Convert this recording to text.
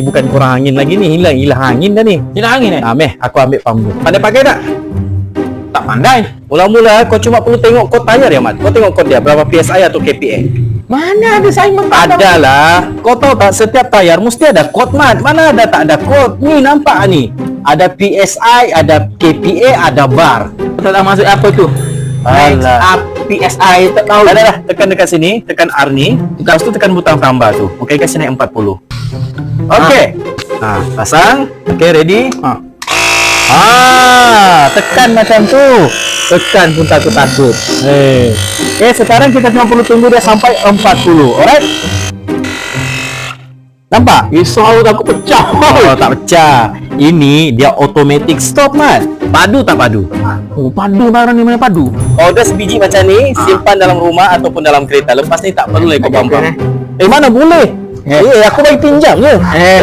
bukan kurang angin lagi ni, hilang angin dah ni. Hilang angin Meh, aku ambil pump. Pandai pakai tak? Tak pandai. Mula-mula kau cuma perlu tengok kod tayar ya, Mat. Kau tengok kod dia berapa PSI atau KPA. Mana ada saya mengatakan? Ada lah. Kau tahu tak, setiap tayar mesti ada kod, Mat. Mana ada tak ada kod? Ni nampak ni. Ada PSI, ada KPA, ada bar. Tak tahu maksud apa tu? Max Alah. up PSI tak tahu. Dah, tekan dekat sini, tekan R ni. Lepas tu tekan butang tambah tu. Okey, kasi naik 40. Okey. Pasang. Okey, ready? Tekan macam tu. Tekan pun takut-takut. Sekarang kita cuma perlu tunggu dia sampai 40. Alright? Nampak? Risau takut pecah. Oh, tak pecah. Ini dia automatic stop, Mat. Padu tak padu? Oh, padu barang ni mana padu? Order sebiji macam ni, simpan dalam rumah ataupun dalam kereta. Lepas ni tak perlu lagi kau bambang. Mana boleh? Aku bagi pinjam je.